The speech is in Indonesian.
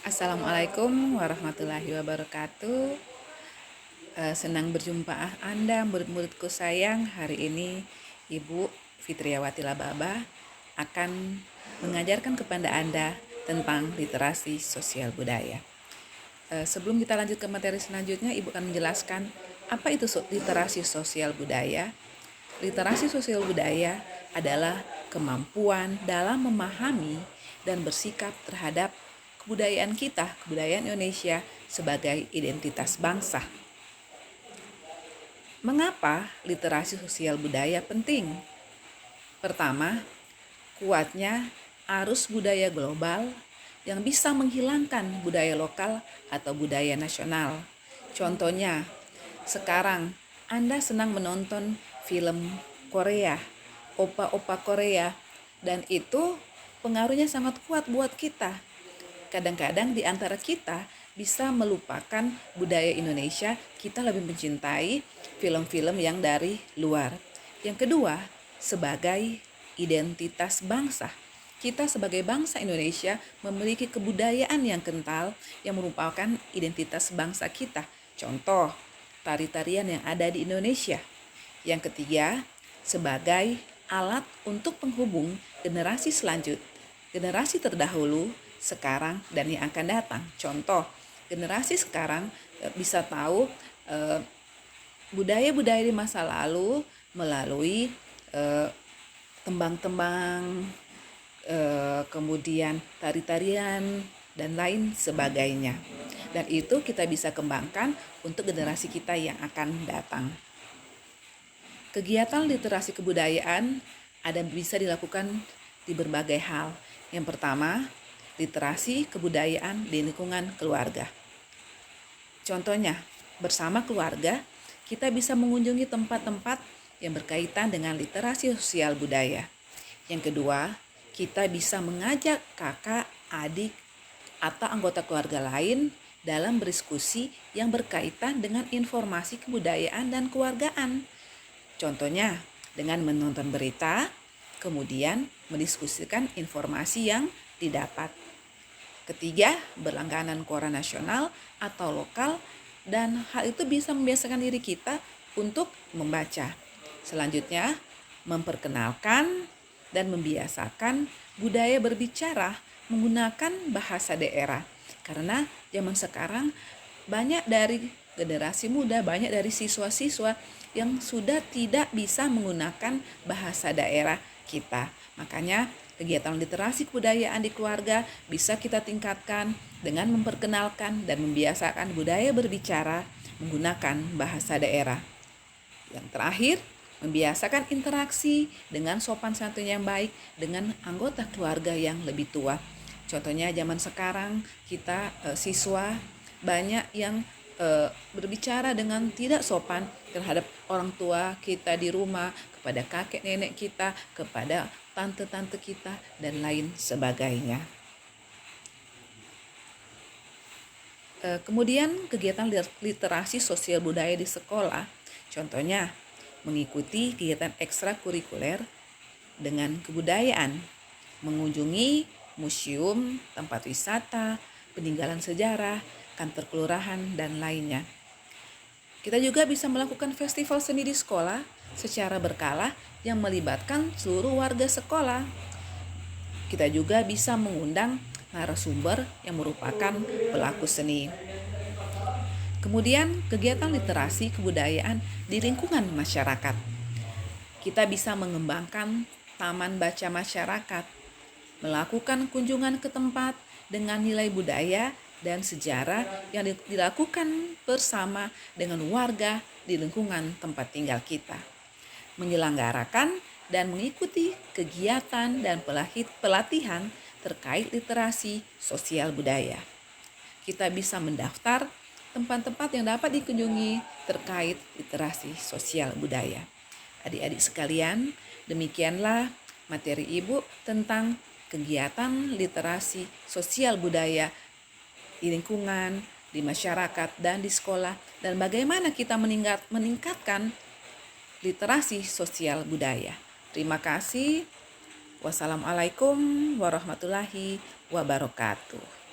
Assalamualaikum warahmatullahi wabarakatuh. Senang berjumpa Anda, murid-muridku sayang. Hari ini Ibu Fitriawati Lababa akan mengajarkan kepada Anda tentang literasi sosial budaya. Sebelum kita lanjut ke materi selanjutnya, Ibu akan menjelaskan apa itu literasi sosial budaya. Literasi sosial budaya adalah kemampuan dalam memahami dan bersikap terhadap kebudayaan kita, kebudayaan Indonesia sebagai identitas bangsa. Mengapa literasi sosial budaya penting? Pertama, kuatnya arus budaya global yang bisa menghilangkan budaya lokal atau budaya nasional. Contohnya, sekarang Anda senang menonton film Korea, opa-opa Korea, dan itu pengaruhnya sangat kuat buat kita. Kadang-kadang di antara kita bisa melupakan budaya Indonesia, kita lebih mencintai film-film yang dari luar. Yang kedua, sebagai identitas bangsa. Kita sebagai bangsa Indonesia memiliki kebudayaan yang kental yang merupakan identitas bangsa kita. Contoh, tari-tarian yang ada di Indonesia. Yang ketiga, sebagai alat untuk penghubung generasi selanjutnya, generasi terdahulu, sekarang, dan yang akan datang. Contoh, generasi sekarang bisa tahu budaya-budaya di masa lalu melalui tembang-tembang, kemudian tari-tarian, dan lain sebagainya. Dan itu kita bisa kembangkan untuk generasi kita yang akan datang. Kegiatan literasi kebudayaan bisa dilakukan di berbagai hal. Yang pertama, literasi kebudayaan di lingkungan keluarga. Contohnya, bersama keluarga, kita bisa mengunjungi tempat-tempat yang berkaitan dengan literasi sosial budaya. Yang kedua, kita bisa mengajak kakak, adik, atau anggota keluarga lain dalam berdiskusi yang berkaitan dengan informasi kebudayaan dan keluargaan. Contohnya, dengan menonton berita, kemudian mendiskusikan informasi yang didapat. Ketiga, berlangganan koran nasional atau lokal, dan hal itu bisa membiasakan diri kita untuk membaca. Selanjutnya, memperkenalkan dan membiasakan budaya berbicara menggunakan bahasa daerah. Karena zaman sekarang banyak dari generasi muda, banyak dari siswa-siswa yang sudah tidak bisa menggunakan bahasa daerah kita. Makanya kegiatan literasi kebudayaan di keluarga bisa kita tingkatkan dengan memperkenalkan dan membiasakan budaya berbicara menggunakan bahasa daerah. Yang terakhir, membiasakan interaksi dengan sopan santun yang baik dengan anggota keluarga yang lebih tua. Contohnya zaman sekarang kita siswa banyak yang berbicara dengan tidak sopan terhadap orang tua kita di rumah, kepada kakek nenek kita, kepada tante-tante kita, dan lain sebagainya. Kemudian kegiatan literasi sosial budaya di sekolah, contohnya mengikuti kegiatan ekstrakurikuler dengan kebudayaan, mengunjungi museum, tempat wisata, peninggalan sejarah, kantor kelurahan, dan lainnya. Kita juga bisa melakukan festival seni di sekolah secara berkala yang melibatkan seluruh warga sekolah. Kita juga bisa mengundang narasumber yang merupakan pelaku seni. Kemudian kegiatan literasi kebudayaan di lingkungan masyarakat. Kita bisa mengembangkan taman baca masyarakat, melakukan kunjungan ke tempat dengan nilai budaya dan sejarah yang dilakukan bersama dengan warga di lingkungan tempat tinggal kita. Menyelenggarakan dan mengikuti kegiatan dan pelatihan terkait literasi sosial budaya. Kita bisa mendaftar tempat-tempat yang dapat dikunjungi terkait literasi sosial budaya. Adik-adik sekalian, demikianlah materi Ibu tentang kegiatan literasi sosial budaya di lingkungan, di masyarakat, dan di sekolah, dan bagaimana kita meningkatkan literasi sosial budaya. Terima kasih. Wassalamualaikum warahmatullahi wabarakatuh.